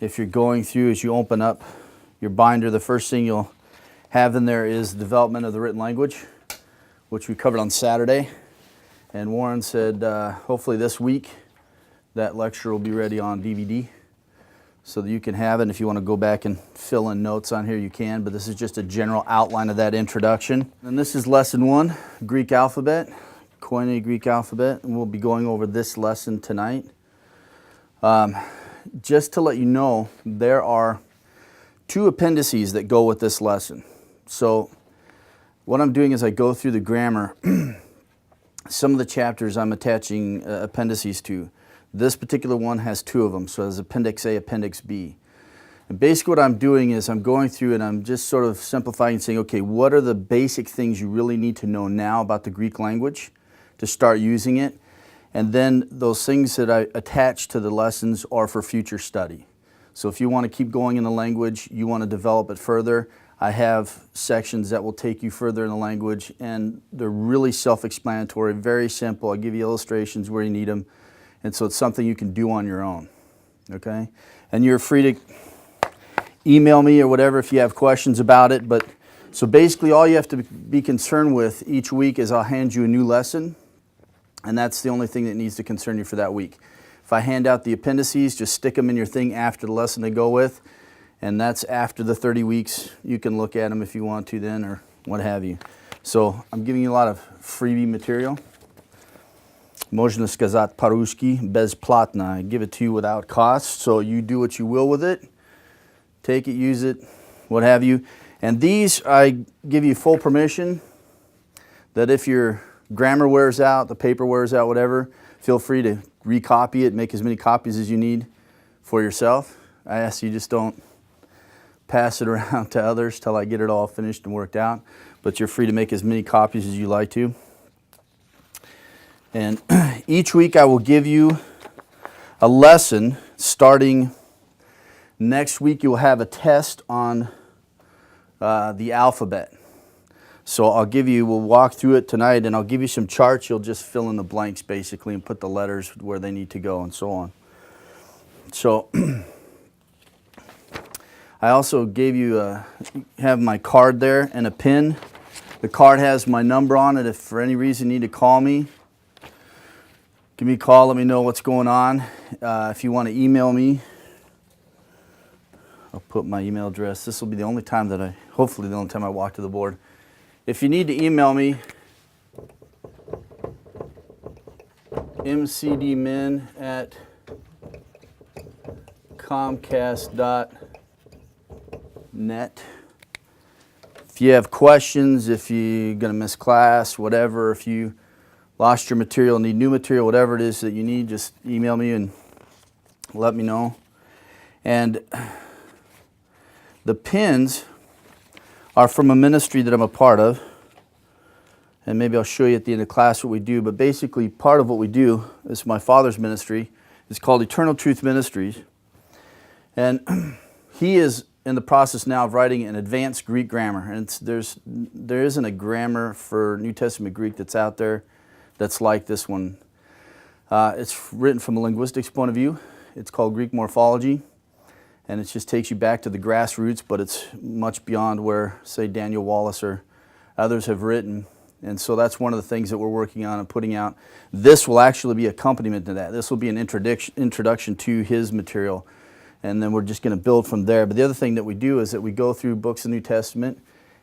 if you're going through, as you open up your binder, the first thing you'll have in there is the development of the written language, which we covered on Saturday. And Warren said hopefully this week that lecture will be ready on DVD so that you can have it. And if you want to go back and fill in notes on here, you can. But this is just a general outline of that introduction. And this is lesson 1, Greek alphabet, Koine Greek alphabet. And we'll be going over this lesson tonight. Just to let you know, there are 2 appendices that go with this lesson. So what I'm doing is I go through the grammar. Some of the chapters I'm attaching appendices to. This particular one has 2 of them, so there's Appendix A, Appendix B. And basically what I'm doing is I'm going through and I'm just sort of simplifying and saying, okay, what are the basic things you really need to know now about the Greek language to start using it? And then those things that I attach to the lessons are for future study. So if you want to keep going in the language, you want to develop it further, I have sections that will take you further in the language, and they're really self-explanatory, very simple. I give you illustrations where you need them, and so it's something you can do on your own, okay? And you're free to email me or whatever if you have questions about it. But so basically all you have to be concerned with each week is I'll hand you a new lesson, and that's the only thing that needs to concern you for that week. If I hand out the appendices, just stick them in your thing after the lesson they go with. And that's after the 30 weeks. You can look at them if you want to then or what have you. So I'm giving you a lot of freebie material. Можно сказать по-русски бесплатно. I give it to you without cost, so you do what you will with it. Take it, use it, what have you. And these, I give you full permission that if your grammar wears out, the paper wears out, whatever, feel free to recopy it, make as many copies as you need for yourself. I ask you just don't pass it around to others till I get it all finished and worked out. But you're free to make as many copies as you like to. And each week I will give you a lesson. Starting next week, you will have a test on the alphabet. So we'll walk through it tonight, and I'll give you some charts. You'll just fill in the blanks basically and put the letters where they need to go and so on. So I also gave you have my card there and a pin. The card has my number on it. If for any reason you need to call me, give me a call. Let me know what's going on. If you want to email me, I'll put my email address. This will be the only time that hopefully the only time I walk to the board. If you need to email me, mcdmin@comcast.net. If you have questions, if you're going to miss class, whatever, if you lost your material, need new material, whatever it is that you need, just email me and let me know. And the pins are from a ministry that I'm a part of. And maybe I'll show you at the end of class what we do. But basically, part of what we do is my father's ministry. It's called Eternal Truth Ministries. And he is in the process now of writing an advanced Greek grammar. And there isn't a grammar for New Testament Greek that's out there that's like this one. It's written from a linguistics point of view. It's called Greek morphology. And it just takes you back to the grassroots, but it's much beyond where, say, Daniel Wallace or others have written. And so that's one of the things that we're working on and putting out. This will actually be accompaniment to that. This will be an introduction to his material. And then we're just going to build from there. But the other thing that we do is that we go through books of the New Testament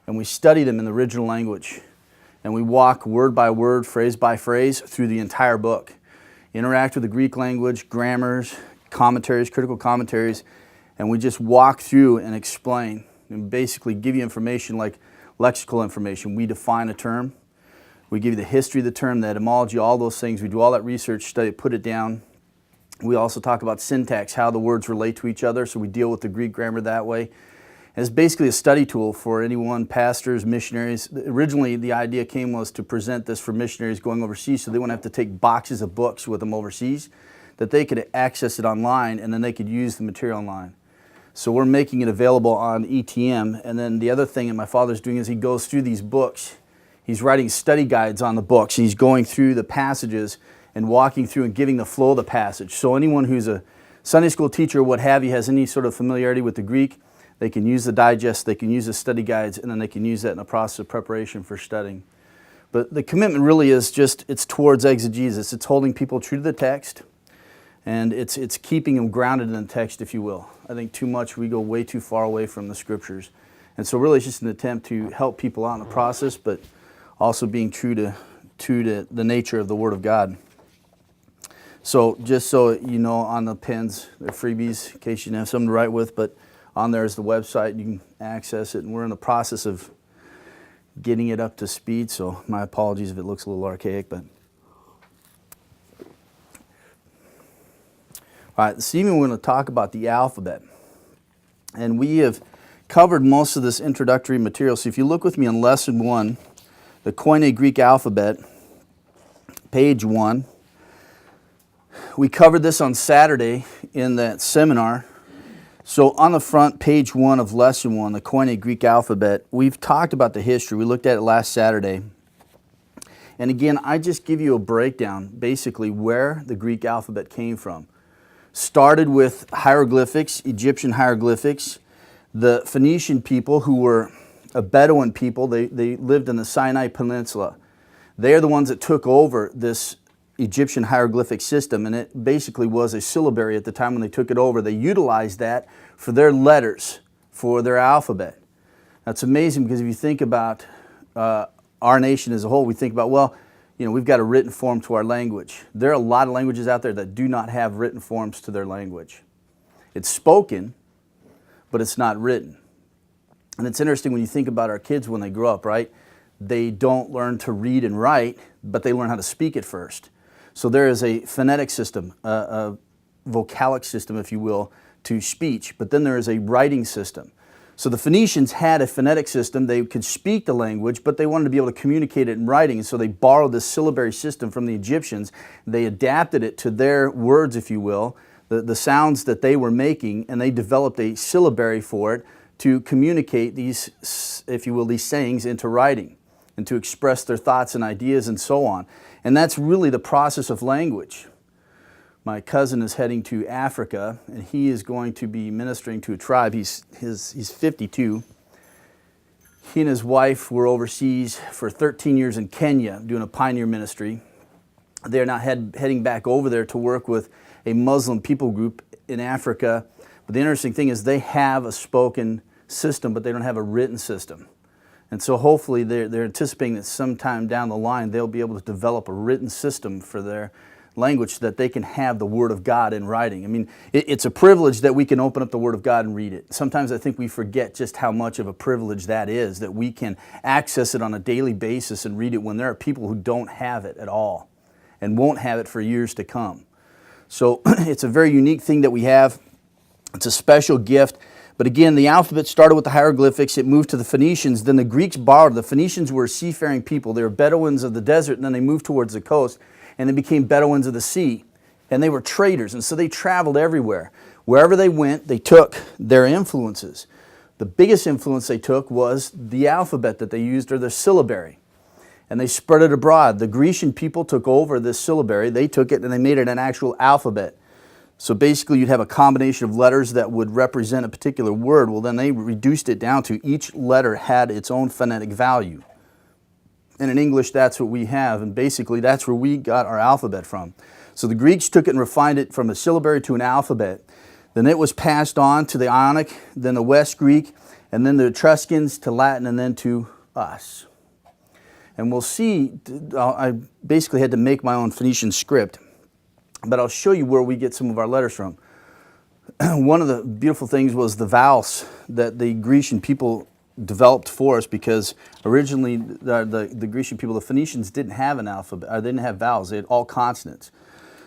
and we study them in the original language. And we walk word by word, phrase by phrase through the entire book. Interact with the Greek language, grammars, commentaries, critical commentaries. And we just walk through and explain and basically give you information like lexical information. We define a term. We give you the history of the term, the etymology, all those things. We do all that research, study it, put it down. We also talk about syntax, how the words relate to each other. So we deal with the Greek grammar that way. And it's basically a study tool for anyone, pastors, missionaries. Originally, the idea was to present this for missionaries going overseas so they wouldn't have to take boxes of books with them overseas, that they could access it online and then they could use the material online. So we're making it available on ETM. And then the other thing that my father's doing is he goes through these books. He's writing study guides on the books. He's going through the passages and walking through and giving the flow of the passage. So anyone who's a Sunday school teacher or what have you has any sort of familiarity with the Greek, they can use the digest, they can use the study guides, and then they can use that in the process of preparation for studying. But the commitment really is just, it's towards exegesis. It's holding people true to the text, and it's keeping them grounded in the text, if you will. I think too much, we go way too far away from the scriptures. And so really it's just an attempt to help people out in the process, but also being true to the nature of the Word of God. So just so you know, on the pens, they're freebies in case you didn't have something to write with, but on there is the website. You can access it, and we're in the process of getting it up to speed, so my apologies if it looks a little archaic. But all right, this evening we're going to talk about the alphabet. And we have covered most of this introductory material. So if you look with me on lesson 1, the Koine Greek alphabet, page 1. We covered this on Saturday in that seminar. So on the front, page 1 of lesson 1, the Koine Greek alphabet, we've talked about the history. We looked at it last Saturday. And again, I just give you a breakdown, basically where the Greek alphabet came from. Started with hieroglyphics, Egyptian hieroglyphics. The Phoenician people, who were a Bedouin people, they lived in the Sinai Peninsula. They are the ones that took over this Egyptian hieroglyphic system, and it basically was a syllabary at the time when they took it over. They utilized that for their letters, for their alphabet. That's amazing, because if you think about our nation as a whole, we think about, well, you know, we've got a written form to our language. There are a lot of languages out there that do not have written forms to their language. It's spoken, but it's not written. And it's interesting when you think about our kids when they grow up, right? They don't learn to read and write, but they learn how to speak it first. So there is a phonetic system, a vocalic system, if you will, to speech, but then there is a writing system. So the Phoenicians had a phonetic system. They could speak the language, but they wanted to be able to communicate it in writing, and so they borrowed this syllabary system from the Egyptians. They adapted it to their words, if you will, the sounds that they were making, and they developed a syllabary for it to communicate these, if you will, these sayings into writing and to express their thoughts and ideas and so on. And that's really the process of language. My cousin is heading to Africa, and he is going to be ministering to a tribe. He's 52. He and his wife were overseas for 13 years in Kenya doing a pioneer ministry. They're now heading back over there to work with a Muslim people group in Africa. But the interesting thing is they have a spoken system, but they don't have a written system. And so hopefully they're anticipating that sometime down the line they'll be able to develop a written system for their language so that they can have the Word of God in writing. I mean, it's a privilege that we can open up the Word of God and read it. Sometimes I think we forget just how much of a privilege that is, that we can access it on a daily basis and read it when there are people who don't have it at all and won't have it for years to come. So it's a very unique thing that we have. It's a special gift. But again, the alphabet started with the hieroglyphics. It moved to the Phoenicians. Then the Greeks borrowed. The Phoenicians were seafaring people. They were Bedouins of the desert, and then they moved towards the coast, and they became Bedouins of the sea. And they were traders, and so they traveled everywhere. Wherever they went, they took their influences. The biggest influence they took was the alphabet that they used, or the syllabary. And they spread it abroad. The Grecian people took over this syllabary. They took it and they made it an actual alphabet. So basically you'd have a combination of letters that would represent a particular word. Well, then they reduced it down to each letter had its own phonetic value. And in English, that's what we have. And basically that's where we got our alphabet from. So the Greeks took it and refined it from a syllabary to an alphabet. Then it was passed on to the Ionic, then the West Greek, and then the Etruscans to Latin, and then to us. And we'll see, I basically had to make my own Phoenician script, but I'll show you where we get some of our letters from. One of the beautiful things was the vowels that the Grecian people developed for us, because originally the Grecian people, the Phoenicians, didn't have an alphabet, or they didn't have vowels, they had all consonants.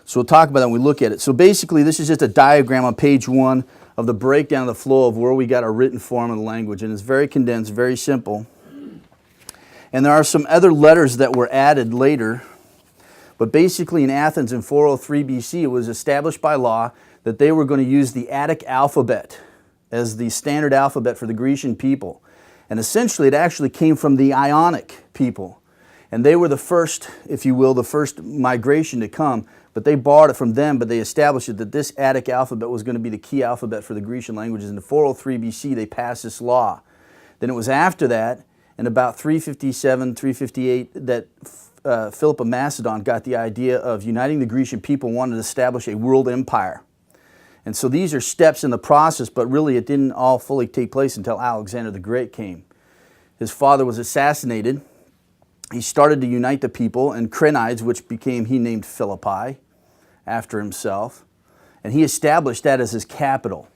So we'll talk about that when we look at it. So basically this is just a diagram on page 1 of the breakdown of the flow of where we got our written form of the language, and it's very condensed, very simple. And there are some other letters that were added later, but basically in Athens in 403 BC, it was established by law that they were going to use the Attic alphabet as the standard alphabet for the Grecian people. And essentially it actually came from the Ionic people. And they were the first, if you will, the first migration to come. But they borrowed it from them, but they established it that this Attic alphabet was going to be the key alphabet for the Grecian languages. In 403 BC, they passed this law. Then it was after that, in about 357, 358, that Philip of Macedon got the idea of uniting the Grecian people and wanted to establish a world empire. And so these are steps in the process, but really it didn't all fully take place until Alexander the Great came. His father was assassinated. He started to unite the people, and Crenides, which he named Philippi after himself, and he established that as his capital.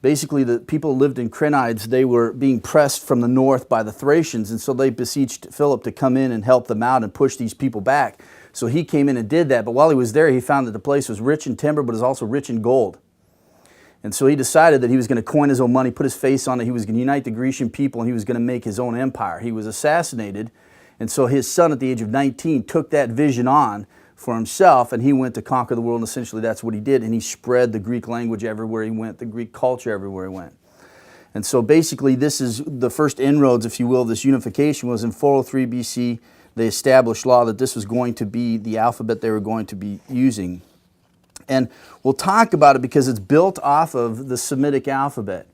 Basically, the people who lived in Crenides, they were being pressed from the north by the Thracians, and so they besieged Philip to come in and help them out and push these people back. So he came in and did that, but while he was there, he found that the place was rich in timber, but was also rich in gold. And so he decided that he was going to coin his own money, put his face on it, he was going to unite the Grecian people, and he was going to make his own empire. He was assassinated, and so his son at the age of 19 took that vision on for himself, and he went to conquer the world, and essentially that's what he did, and he spread the Greek language everywhere he went, the Greek culture everywhere he went. And so basically this is the first inroads, if you will, this unification was in 403 BC. They established law that this was going to be the alphabet they were going to be using. And we'll talk about it because it's built off of the Semitic alphabet.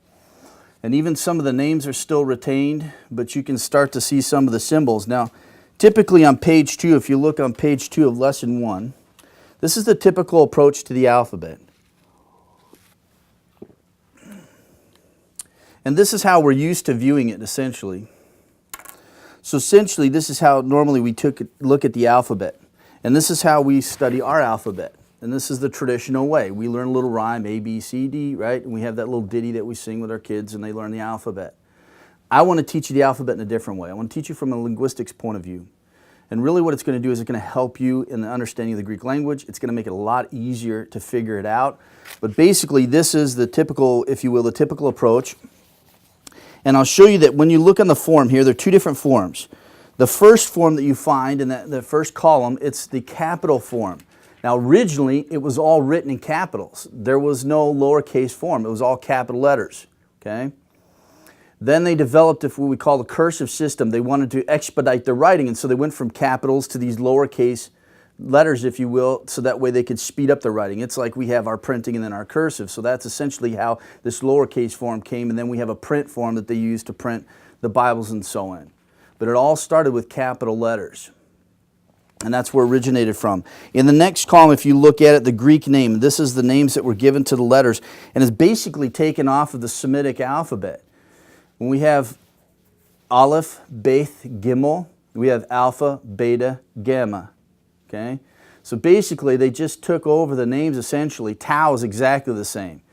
And even some of the names are still retained, but you can start to see some of the symbols. Now, typically on page 2, if you look on page 2 of lesson 1, this is the typical approach to the alphabet. And this is how we're used to viewing it, essentially. So essentially, this is how normally we look at the alphabet. And this is how we study our alphabet. And this is the traditional way. We learn a little rhyme, A, B, C, D, right? And we have that little ditty that we sing with our kids, and they learn the alphabet. I want to teach you the alphabet in a different way. I want to teach you from a linguistics point of view. And really what it's going to do is it's going to help you in the understanding of the Greek language. It's going to make it a lot easier to figure it out. But basically, this is the typical, if you will, the typical approach. And I'll show you that when you look on the form here, there are two different forms. The first form that you find in the first column, it's the capital form. Now originally, it was all written in capitals. There was no lowercase form. It was all capital letters, okay? Then they developed what we call the cursive system. They wanted to expedite their writing, and so they went from capitals to these lowercase letters, if you will, so that way they could speed up their writing. It's like we have our printing and then our cursive. So that's essentially how this lowercase form came, and then we have a print form that they use to print the Bibles and so on. But it all started with capital letters. And that's where it originated from. In the next column, if you look at it, the Greek name, this is the names that were given to the letters, and it's basically taken off of the Semitic alphabet. When we have Aleph, Beth, Gimel, we have Alpha, Beta, Gamma. Okay? So basically, they just took over the names essentially. Tau is exactly the same.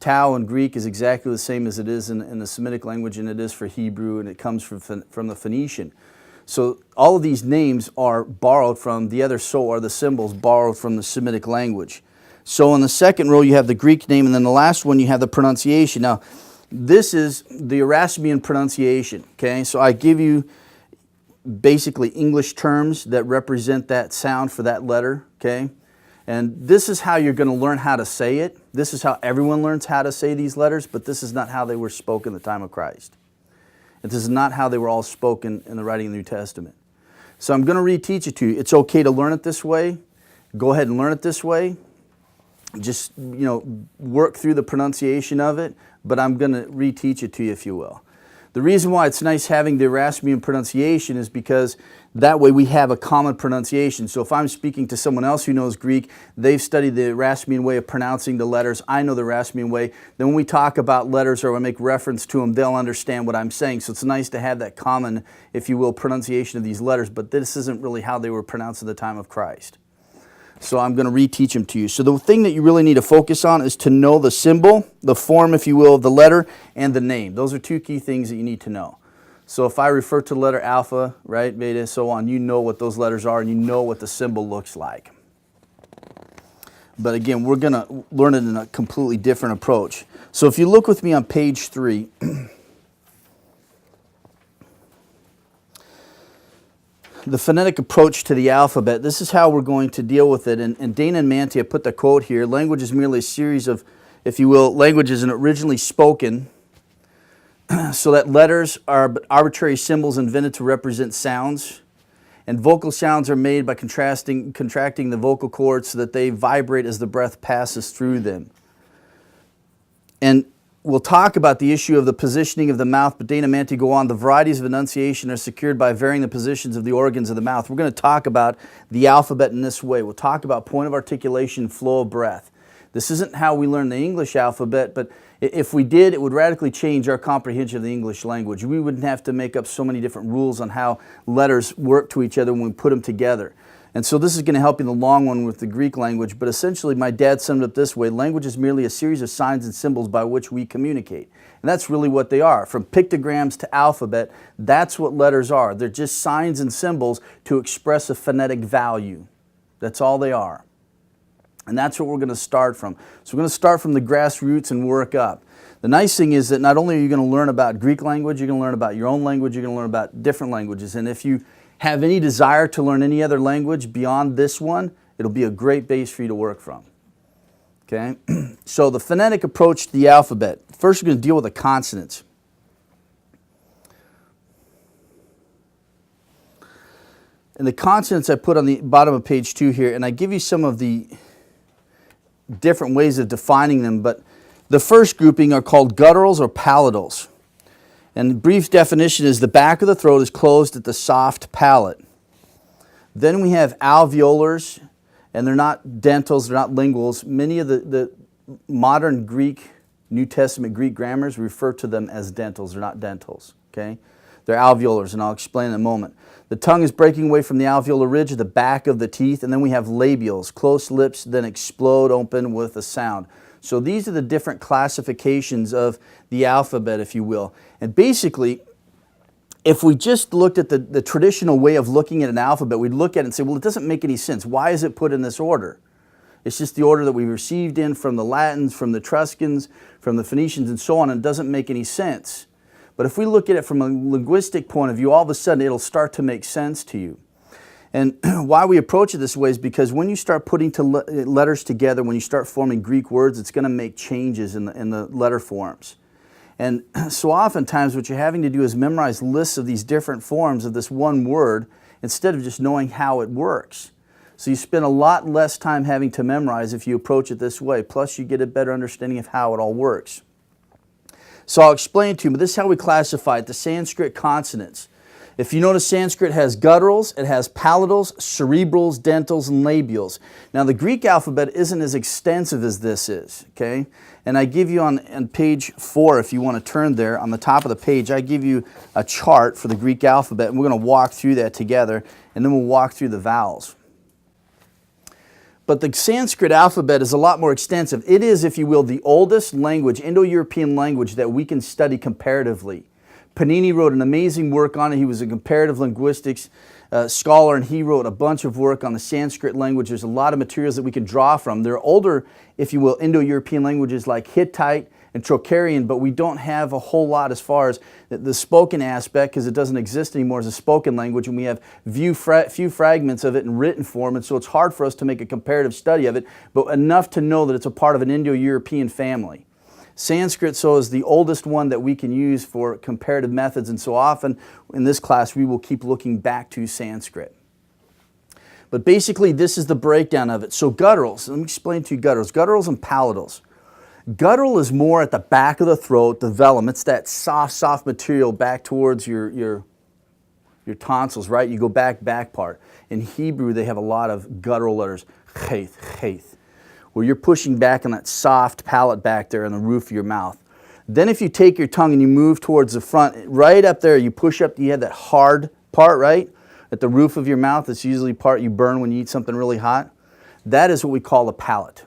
Tau in Greek is exactly the same as it is in the Semitic language, and it is for Hebrew, and it comes from the Phoenician. So all of these names are borrowed from the other, so are the symbols borrowed from the Semitic language. So in the second row you have the Greek name, and then the last one you have the pronunciation. Now this is the Erasmian pronunciation, okay? So I give you basically English terms that represent that sound for that letter, okay? And this is how you're going to learn how to say it. This is how everyone learns how to say these letters, but this is not how they were spoken at the time of Christ. This is not how they were all spoken in the writing of the New Testament. So I'm going to reteach it to you. It's okay to learn it this way. Go ahead and learn it this way. Just, work through the pronunciation of it, but I'm going to reteach it to you, if you will. The reason why it's nice having the Erasmian pronunciation is because that way we have a common pronunciation. So if I'm speaking to someone else who knows Greek, they've studied the Erasmian way of pronouncing the letters, I know the Erasmian way, then when we talk about letters or I make reference to them, they'll understand what I'm saying. So it's nice to have that common, if you will, pronunciation of these letters, but this isn't really how they were pronounced at the time of Christ. So I'm going to reteach them to you. So the thing that you really need to focus on is to know the symbol, the form, if you will, of the letter, and the name. Those are two key things that you need to know. So if I refer to the letter alpha, right, beta, so on, you know what those letters are and you know what the symbol looks like. But again, we're going to learn it in a completely different approach. So if you look with me on page 3, the phonetic approach to the alphabet, this is how we're going to deal with it. And Dana and Mantia put the quote here, language is merely a series of, if you will, languages and originally spoken, so that letters are arbitrary symbols invented to represent sounds, And vocal sounds are made by contracting the vocal cords so that they vibrate as the breath passes through them. And we'll talk about the issue of the positioning of the mouth, but Dana Manti go on. The varieties of enunciation are secured by varying the positions of the organs of the mouth. We're going to talk about the alphabet in this way. We'll talk about point of articulation, flow of breath. This isn't how we learn the English alphabet, but if we did, it would radically change our comprehension of the English language. We wouldn't have to make up so many different rules on how letters work to each other when we put them together. And so this is going to help you in the long one with the Greek language, but essentially my dad summed it up this way: language is merely a series of signs and symbols by which we communicate. And that's really what they are. From pictograms to alphabet, that's what letters are. They're just signs and symbols to express a phonetic value. That's all they are. And that's what we're going to start from. So we're going to start from the grassroots and work up. The nice thing is that not only are you going to learn about Greek language, you're going to learn about your own language, you're going to learn about different languages. And if you have any desire to learn any other language beyond this one, it'll be a great base for you to work from. Okay? So the phonetic approach to the alphabet. First, we're going to deal with the consonants. And the consonants I put on the bottom of page 2 here, and I give you some of the different ways of defining them, but the first grouping are called gutturals or palatals. And the brief definition is the back of the throat is closed at the soft palate. Then we have alveolars, and they're not dentals, they're not linguals. Many of the modern Greek, New Testament Greek grammars refer to them as dentals. They're not dentals, okay? They're alveolars, and I'll explain in a moment. The tongue is breaking away from the alveolar ridge at the back of the teeth, and then we have labials, closed lips, then explode open with a sound. So these are the different classifications of the alphabet, if you will. And basically, if we just looked at the traditional way of looking at an alphabet, we'd look at it and say, well, it doesn't make any sense. Why is it put in this order? It's just the order that we received in from the Latins, from the Etruscans, from the Phoenicians, and so on, and it doesn't make any sense. But if we look at it from a linguistic point of view, all of a sudden it'll start to make sense to you. And why we approach it this way is because when you start putting letters together, when you start forming Greek words, it's going to make changes in the letter forms. And so oftentimes what you're having to do is memorize lists of these different forms of this one word instead of just knowing how it works. So you spend a lot less time having to memorize if you approach it this way. Plus you get a better understanding of how it all works. So I'll explain to you, but this is how we classify it, the Sanskrit consonants. If you notice, Sanskrit has gutturals, it has palatals, cerebrals, dentals, and labials. Now the Greek alphabet isn't as extensive as this is, okay? And I give you on page 4, if you want to turn there, on the top of the page, I give you a chart for the Greek alphabet, and we're going to walk through that together, and then we'll walk through the vowels. But the Sanskrit alphabet is a lot more extensive. It is, if you will, the oldest language, Indo-European language, that we can study comparatively. Panini wrote an amazing work on it. He was a comparative linguistics scholar, and he wrote a bunch of work on the Sanskrit language. There's a lot of materials that we can draw from. There are older, if you will, Indo-European languages like Hittite and Trocarian, but we don't have a whole lot as far as the spoken aspect, because it doesn't exist anymore as a spoken language, and we have few fragments of it in written form, and so it's hard for us to make a comparative study of it, but enough to know that it's a part of an Indo-European family. Sanskrit, so, is the oldest one that we can use for comparative methods, and so often in this class we will keep looking back to Sanskrit. But basically this is the breakdown of it. So gutturals, let me explain to you gutturals. Gutturals and palatals. Guttural is more at the back of the throat, the velum. It's that soft material back towards your tonsils, right? You go back part. In Hebrew they have a lot of guttural letters, cheth, where you're pushing back on that soft palate back there on the roof of your mouth. Then if you take your tongue and you move towards the front, right up there, you push up, you have that hard part, right? At the roof of your mouth, it's usually part you burn when you eat something really hot. That is what we call the palate.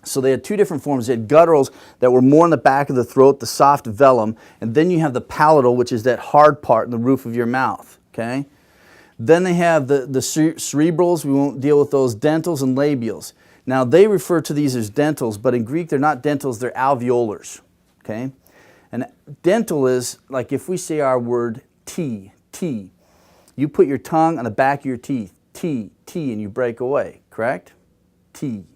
So they had two different forms. They had gutturals that were more in the back of the throat, the soft velum, and then you have the palatal, which is that hard part in the roof of your mouth, okay? Then they have the cerebrals, we won't deal with those, dentals and labials. Now, they refer to these as dentals, but in Greek, they're not dentals, they're alveolars, okay? And dental is, like if we say our word T, you put your tongue on the back of your teeth, T, and you break away, correct? T.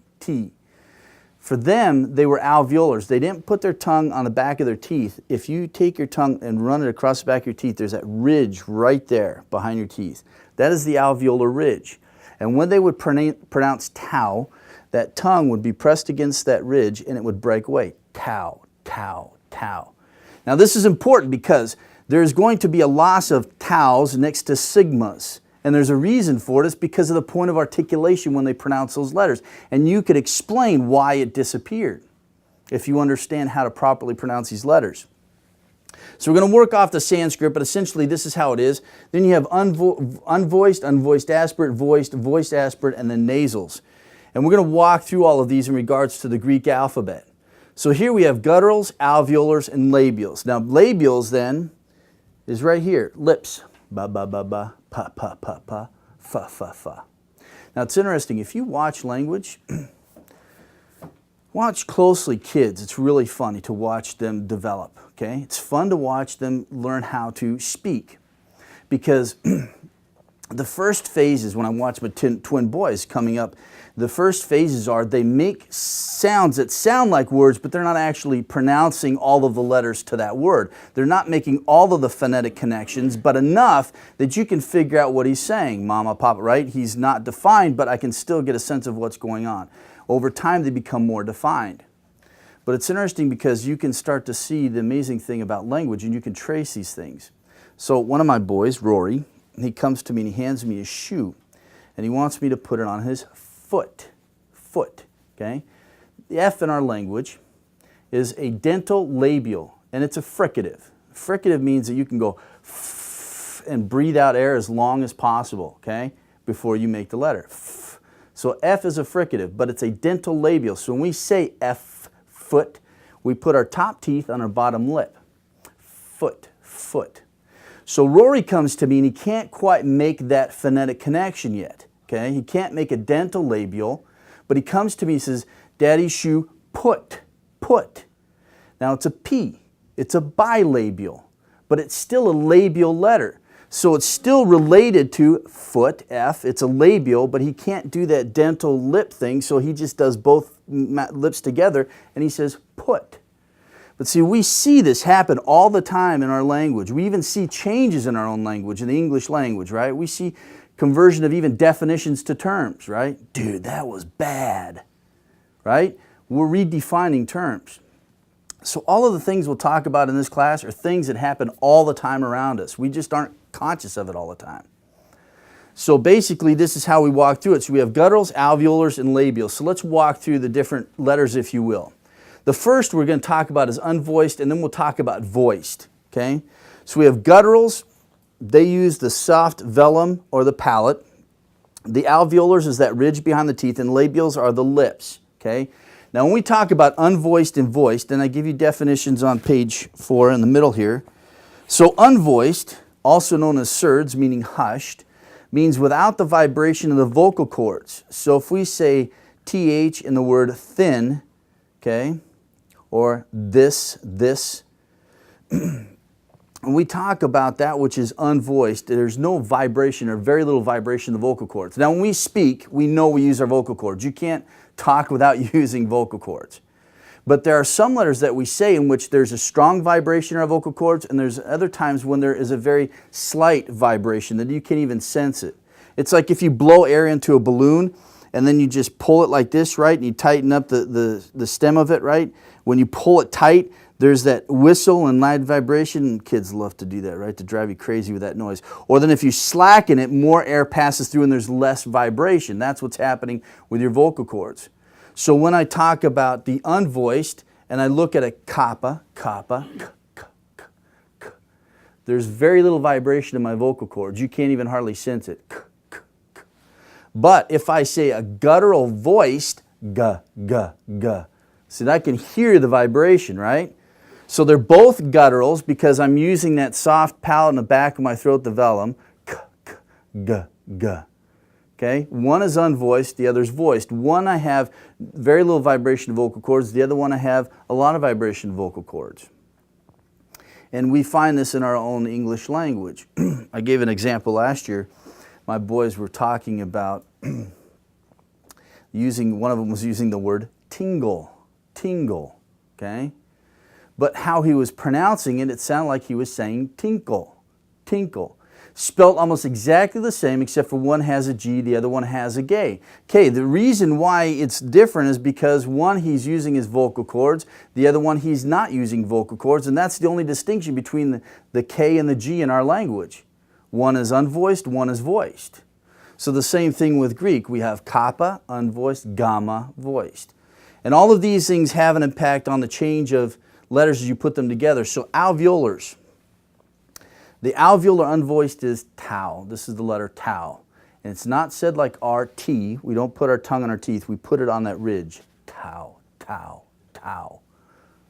For them, they were alveolars. They didn't put their tongue on the back of their teeth. If you take your tongue and run it across the back of your teeth, there's that ridge right there behind your teeth. That is the alveolar ridge. And when they would pronounce tau, that tongue would be pressed against that ridge and it would break away. Tau, tau, tau. Now this is important because there's going to be a loss of taus next to sigmas. And there's a reason for it. It's because of the point of articulation when they pronounce those letters. And you could explain why it disappeared if you understand how to properly pronounce these letters. So we're going to work off the Sanskrit, but essentially this is how it is. Then you have unvoiced, unvoiced aspirate, voiced, voiced aspirate, and then nasals. And we're going to walk through all of these in regards to the Greek alphabet. So here we have gutturals, alveolars, and labials. Now labials then is right here, lips. Ba, ba, ba, ba, pa, pa, pa, pa, fa, fa, fa. Now it's interesting, if you watch language, watch closely kids. It's really funny to watch them develop, okay? It's fun to watch them learn how to speak because the first phases, when I watch my twin boys coming up, the first phases are they make sounds that sound like words, but they're not actually pronouncing all of the letters to that word. They're not making all of the phonetic connections, but enough that you can figure out what he's saying. Mama, papa, right? He's not defined, but I can still get a sense of what's going on. Over time, they become more defined. But it's interesting because you can start to see the amazing thing about language and you can trace these things. So one of my boys, Rory, he comes to me and he hands me a shoe and he wants me to put it on his foot, okay? The F in our language is a dental labial, and it's a fricative. Fricative means that you can go f and breathe out air as long as possible, okay, before you make the letter. F. So F is a fricative, but it's a dental labial. So when we say F, foot, we put our top teeth on our bottom lip. Foot, foot. So Rory comes to me and he can't quite make that phonetic connection yet. Okay, he can't make a dental labial, but he comes to me and says, Daddy's shoe, put, put. Now it's a P, it's a bilabial, but it's still a labial letter. So it's still related to foot, F, it's a labial, but he can't do that dental lip thing, so he just does both lips together, and he says, put. But see, we see this happen all the time in our language. We even see changes in our own language, in the English language, right? We see conversion of even definitions to terms, right? Dude, that was bad, right? We're redefining terms. So all of the things we'll talk about in this class are things that happen all the time around us. We just aren't conscious of it all the time. So basically, this is how we walk through it. So we have gutturals, alveolars, and labials. So let's walk through the different letters, if you will. The first we're going to talk about is unvoiced, and then we'll talk about voiced, okay? So we have gutturals. They use the soft velum or the palate. The alveolars is that ridge behind the teeth, and labials are the lips, okay? Now when we talk about unvoiced and voiced, and I give you definitions on page 4 in the middle here. So unvoiced, also known as surds, meaning hushed, means without the vibration of the vocal cords. So if we say TH in the word thin, okay, or this, when we talk about that which is unvoiced, there's no vibration or very little vibration in the vocal cords. Now when we speak, we know we use our vocal cords. You can't talk without using vocal cords. But there are some letters that we say in which there's a strong vibration in our vocal cords, and there's other times when there is a very slight vibration that you can't even sense it. It's like if you blow air into a balloon and then you just pull it like this, right? And you tighten up the stem of it, right? When you pull it tight, there's that whistle and light vibration. Kids love to do that, right? To drive you crazy with that noise. Or then if you slacken it, more air passes through and there's less vibration. That's what's happening with your vocal cords. So when I talk about the unvoiced and I look at a kappa, kappa, k, k, k, k, there's very little vibration in my vocal cords. You can't even hardly sense it. K, k, k. But if I say a guttural voiced, g, g, g, see, I can hear the vibration, right? So they're both gutturals because I'm using that soft palate in the back of my throat, the velum. K, k, g, g. Okay? One is unvoiced, the other is voiced. One I have very little vibration in vocal cords, the other one I have a lot of vibration in vocal cords. And we find this in our own English language. I gave an example last year. My boys were talking about one of them was using the word tingle, tingle, okay? But how he was pronouncing it, it sounded like he was saying tinkle, tinkle. spelt almost exactly the same except for one has a G, the other one has a K. The reason why it's different is because one he's using his vocal cords, the other one he's not using vocal cords, and that's the only distinction between the K and the G in our language. One is unvoiced, one is voiced. So the same thing with Greek. We have kappa, unvoiced, gamma, voiced. And all of these things have an impact on the change of letters as you put them together. So alveolars. The alveolar unvoiced is tau. This is the letter tau. And it's not said like RT. We don't put our tongue on our teeth. We put it on that ridge. Tau, tau, tau.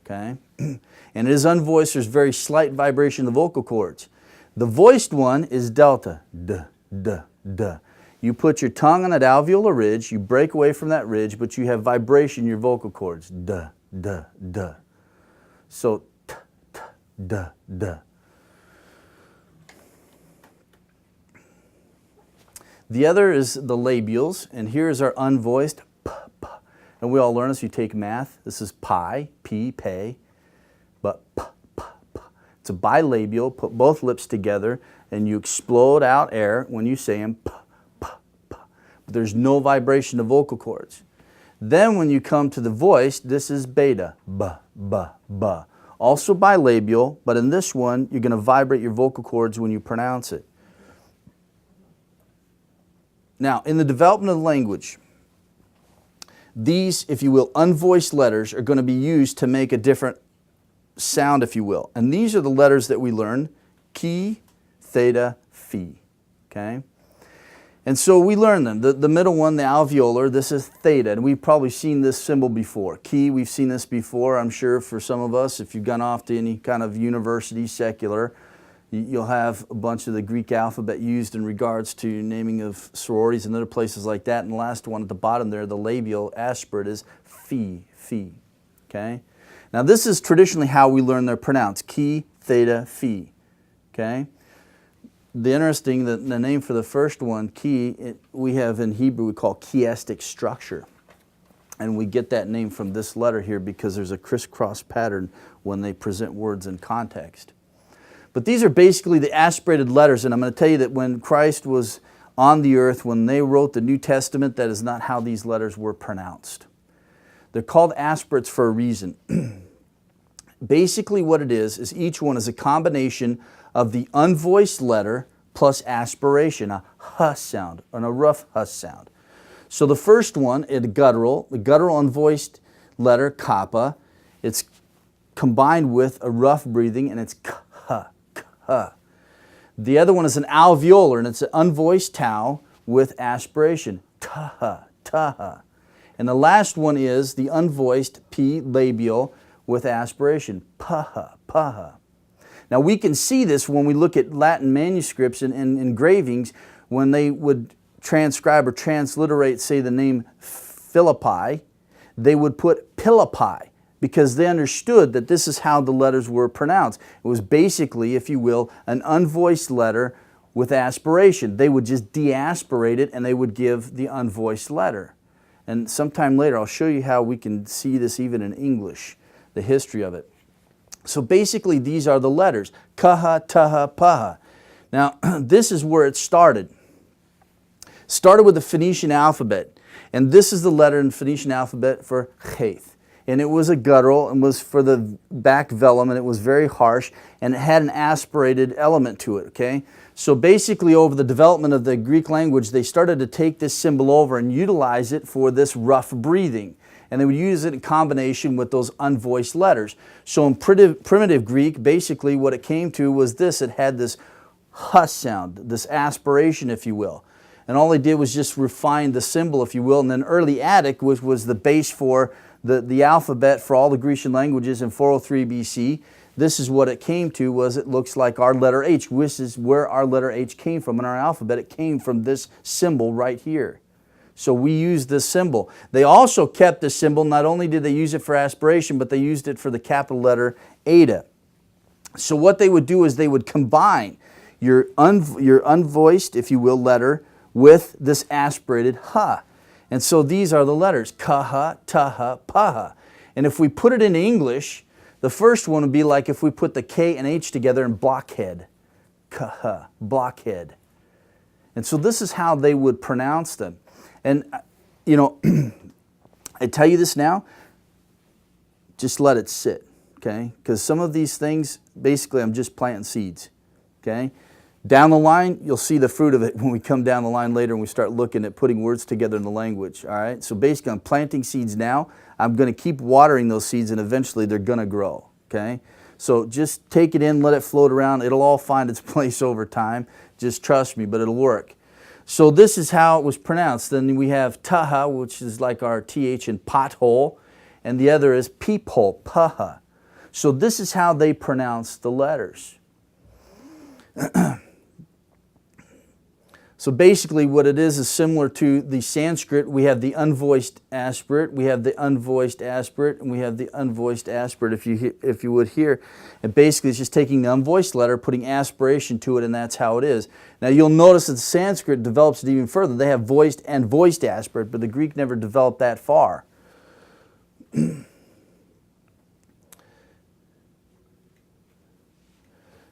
Okay? And it is unvoiced. There's very slight vibration in the vocal cords. The voiced one is delta. D, d, d. You put your tongue on that alveolar ridge, you break away from that ridge, but you have vibration in your vocal cords. D, d, d. So, t, t, d, d. The other is the labials, and here is our unvoiced p, p. And we all learn this, you take math. This is pi, p, pay, but p, p, p. It's a bilabial, put both lips together, and you explode out air when you say them, p, p, p. But there's no vibration to vocal cords. Then when you come to the voiced, this is beta, b, b, b. Also bilabial, but in this one, you're going to vibrate your vocal cords when you pronounce it. Now, in the development of the language, these, if you will, unvoiced letters are going to be used to make a different sound, if you will. And these are the letters that we learn, chi, theta, phi. Okay? And so we learn them. The middle one, the alveolar, this is theta. And we've probably seen this symbol before. Chi, we've seen this before, I'm sure, for some of us. If you've gone off to any kind of university, secular, you'll have a bunch of the Greek alphabet used in regards to naming of sororities and other places like that. And the last one at the bottom there, the labial aspirate, is phi, phi. Okay? Now this is traditionally how we learn they're pronounced. Chi, theta, phi. Okay? The interesting, the name for the first one, chi, we have in Hebrew we call chiastic structure. And we get that name from this letter here because there's a crisscross pattern when they present words in context. But these are basically the aspirated letters, and I'm going to tell you that when Christ was on the earth, when they wrote the New Testament, that is not how these letters were pronounced. They're called aspirates for a reason. Basically what it is each one is a combination of the unvoiced letter plus aspiration, a huh sound, and a rough huh sound. So the first one is the guttural unvoiced letter, kappa. It's combined with a rough breathing, and it's k. The other one is an alveolar, and it's an unvoiced tau with aspiration. Ta, ta. And the last one is the unvoiced p labial with aspiration. Pa, pa. Now we can see this when we look at Latin manuscripts and engravings when they would transcribe or transliterate, say, the name Philippi, they would put Pilippi, because they understood that this is how the letters were pronounced. It was basically, if you will, an unvoiced letter with aspiration. They would just deaspirate it and they would give the unvoiced letter. And sometime later I'll show you how we can see this even in English, the history of it. So basically these are the letters, kaha, taha, paha. Now this is where it started. Started with the Phoenician alphabet. And this is the letter in the Phoenician alphabet for cheth. And it was a guttural and was for the back vellum, and it was very harsh, and it had an aspirated element to it, okay? So basically over the development of the Greek language, they started to take this symbol over and utilize it for this rough breathing. And they would use it in combination with those unvoiced letters. So in primitive Greek, basically what it came to was this. It had this huh sound, this aspiration, if you will. And all they did was just refine the symbol, if you will. And then early Attic, which was the base for the alphabet for all the Grecian languages in 403 BC, this is what it came to, was it looks like our letter H. This is where our letter H came from in our alphabet. It came from this symbol right here. So we use this symbol. They also kept this symbol. Not only did they use it for aspiration, but they used it for the capital letter eta. So what they would do is they would combine your unvoiced, if you will, letter with this aspirated ha. And so these are the letters, kaha, taha, paha. And if we put it in English, the first one would be like if we put the K and H together in blockhead. kh, blockhead. And so this is how they would pronounce them. And, you know, I tell you this now, just let it sit, okay? Because some of these things, basically, I'm just planting seeds, okay? Down the line, you'll see the fruit of it when we come down the line later and we start looking at putting words together in the language, all right? So basically, I'm planting seeds now. I'm going to keep watering those seeds, and eventually they're going to grow, okay? So just take it in, let it float around. It'll all find its place over time. Just trust me, but it'll work. So this is how it was pronounced. Then we have taha, which is like our th in pothole, and the other is peephole, paha. So this is how they pronounce the letters. So basically what it is similar to the Sanskrit. We have the unvoiced aspirate, we have the unvoiced aspirate, and we have the unvoiced aspirate, if you would hear. And basically it's just taking the unvoiced letter, putting aspiration to it, and that's how it is. Now you'll notice that the Sanskrit develops it even further. They have voiced and voiced aspirate, but the Greek never developed that far.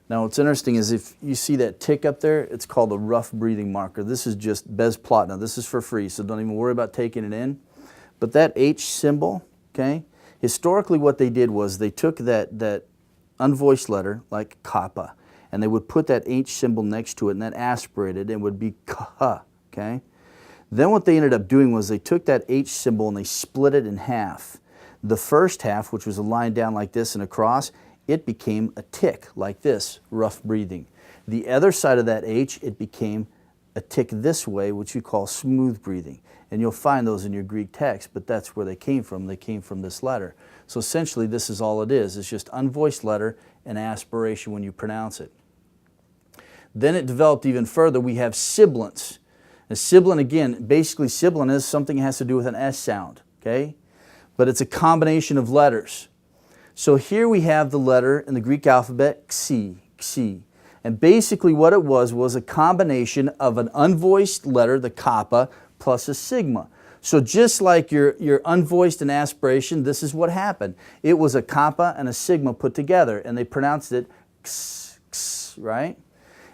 Now what's interesting is if you see that tick up there, it's called a rough breathing marker. This is just Bezplot. Now this is for free, so don't even worry about taking it in. But that H symbol, okay, historically what they did was they took that unvoiced letter, like kappa, and they would put that H symbol next to it, and that aspirated, and it would be kha, okay? Then what they ended up doing was they took that H symbol and they split it in half. The first half, which was a line down like this and across, it became a tick like this, rough breathing. The other side of that H, it became a tick this way, which you call smooth breathing. And you'll find those in your Greek text, but that's where they came from. They came from this letter. So essentially this is all it is. It's just unvoiced letter and aspiration when you pronounce it. Then it developed even further. We have sibilants. A sibilant, again, basically sibilant is something that has to do with an S sound, okay? But it's a combination of letters. So here we have the letter in the Greek alphabet, xi, xi. And basically what it was a combination of an unvoiced letter, the kappa, plus a sigma. So just like your unvoiced and aspiration, this is what happened. It was a kappa and a sigma put together, and they pronounced it x, x, right?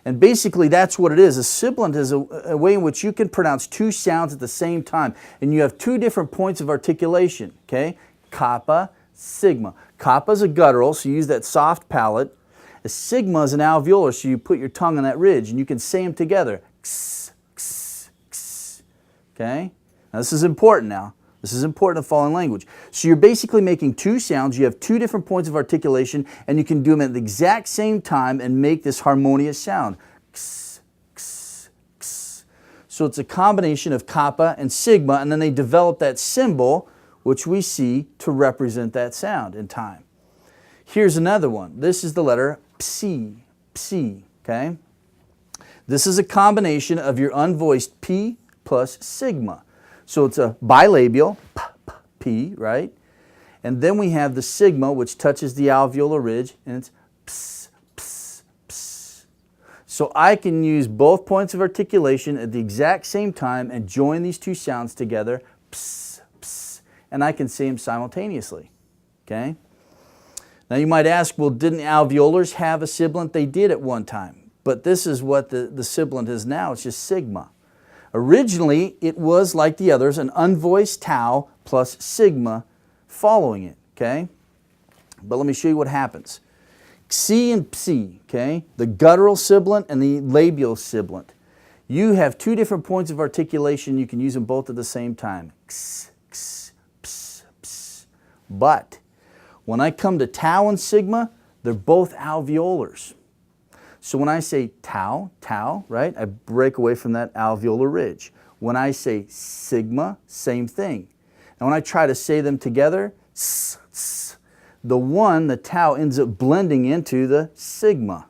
And basically that's what it is. A sibilant is a way in which you can pronounce two sounds at the same time. And you have two different points of articulation, okay? Kappa, sigma. Kappa is a guttural, so you use that soft palate. A sigma is an alveolar, so you put your tongue on that ridge, and you can say them together. X, x, x. Okay? Now this is important now. This is important in foreign language. So you're basically making two sounds. You have two different points of articulation, and you can do them at the exact same time and make this harmonious sound. X, x, x. So it's a combination of kappa and sigma, and then they develop that symbol, which we see to represent that sound in time. Here's another one. This is the letter psi, psi, okay? This is a combination of your unvoiced P plus sigma. So it's a bilabial, p, p, P, right? And then we have the sigma, which touches the alveolar ridge, and it's ps, ps, ps. So I can use both points of articulation at the exact same time and join these two sounds together, ps, ps, and I can say them simultaneously, okay? Now you might ask, well, didn't alveolars have a sibilant? They did at one time, but this is what the sibilant is now. It's just sigma. Originally, it was like the others, an unvoiced tau plus sigma following it, okay? But let me show you what happens. Xi and psi, okay? The guttural sibilant and the labial sibilant. You have two different points of articulation. You can use them both at the same time. X, x, ps, ps. But when I come to tau and sigma, they're both alveolars. So when I say tau, tau, right, I break away from that alveolar ridge. When I say sigma, same thing. And when I try to say them together, s, s, the tau, ends up blending into the sigma.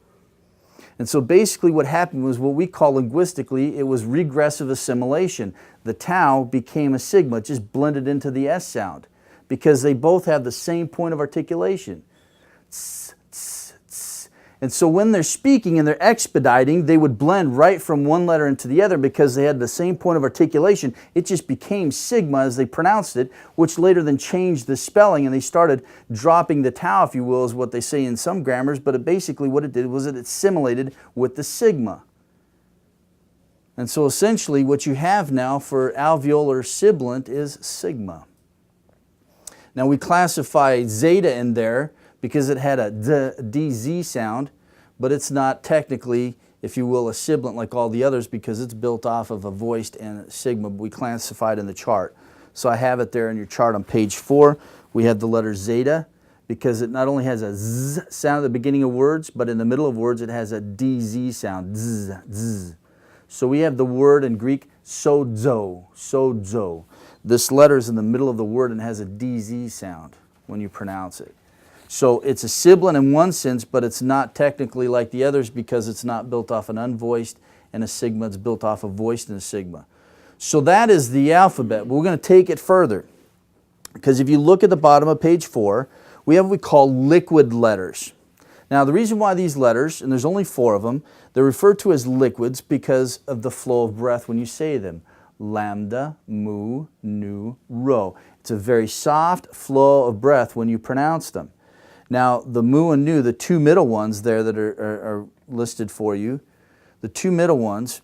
And so basically what happened was what we call linguistically, it was regressive assimilation. The tau became a sigma, it just blended into the S sound because they both have the same point of articulation. Tss, tss, tss. And so when they're speaking and they're expediting, they would blend right from one letter into the other because they had the same point of articulation. It just became sigma as they pronounced it, which later then changed the spelling, and they started dropping the tau, if you will, is what they say in some grammars, but basically what it did was it assimilated with the sigma. And so essentially what you have now for alveolar sibilant is sigma. Now we classify zeta in there because it had a DZ sound, but it's not technically, if you will, a sibilant like all the others because it's built off of a voiced and a sigma. We classified in the chart. So I have it there in your chart on page 4. We have the letter zeta because it not only has a z sound at the beginning of words, but in the middle of words it has a DZ sound, z, z. So we have the word in Greek sozo, sozo. This letter is in the middle of the word and has a DZ sound when you pronounce it. So it's a sibilant in one sense, but it's not technically like the others because it's not built off an unvoiced and a sigma. It's built off a voiced and a sigma. So that is the alphabet. We're going to take it further because if you look at the bottom of page 4, we have what we call liquid letters. Now the reason why these letters, and there's only 4 of them, they're referred to as liquids because of the flow of breath when you say them. Lambda, mu, nu, rho. It's a very soft flow of breath when you pronounce them. Now, the mu and nu, the 2 middle ones there that are listed for you, the 2 middle ones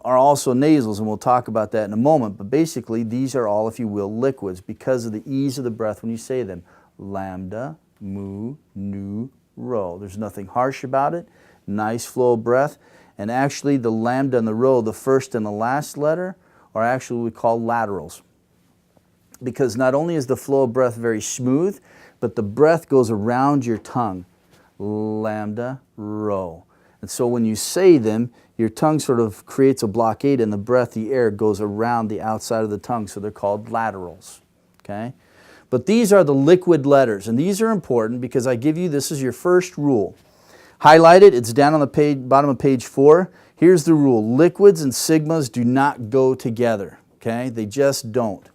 are also nasals, and we'll talk about that in a moment. But basically, these are all, if you will, liquids because of the ease of the breath when you say them. Lambda, mu, nu, rho. There's nothing harsh about it. Nice flow of breath. And actually, the lambda and the rho, the first and the last letter, are actually what we call laterals. Because not only is the flow of breath very smooth, but the breath goes around your tongue. Lambda, rho. And so when you say them, your tongue sort of creates a blockade and the breath, the air, goes around the outside of the tongue. So they're called laterals. Okay? But these are the liquid letters. And these are important because I give you, this is your first rule. Highlight it. It's down on the page, bottom of page 4. Here's the rule. Liquids and sigmas do not go together. Okay? They just don't.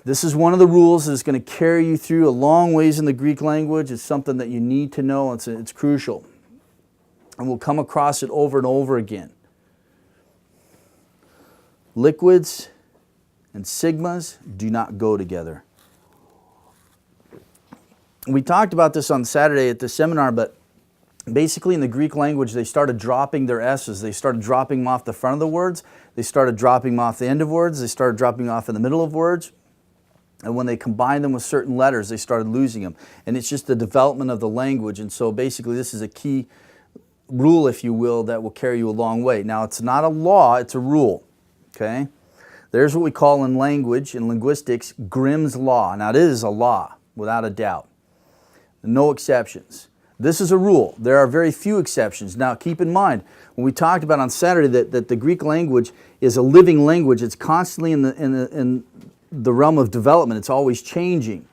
This is one of the rules that's going to carry you through a long ways in the Greek language. It's something that you need to know. It's crucial. And we'll come across it over and over again. Liquids and sigmas do not go together. We talked about this on Saturday at the seminar, but basically in the Greek language they started dropping their S's. They started dropping them off the front of the words. They started dropping them off the end of words. They started dropping them off in the middle of words. And when they combined them with certain letters, they started losing them. And it's just the development of the language. And so basically this is a key rule, if you will, that will carry you a long way. Now it's not a law, it's a rule. Okay? There's what we call in language, in linguistics, Grimm's law. Now it is a law, without a doubt. No exceptions. This is a rule. There are very few exceptions. Now keep in mind, when we talked about on Saturday that the Greek language is a living language, it's constantly in the realm of development. It's always changing.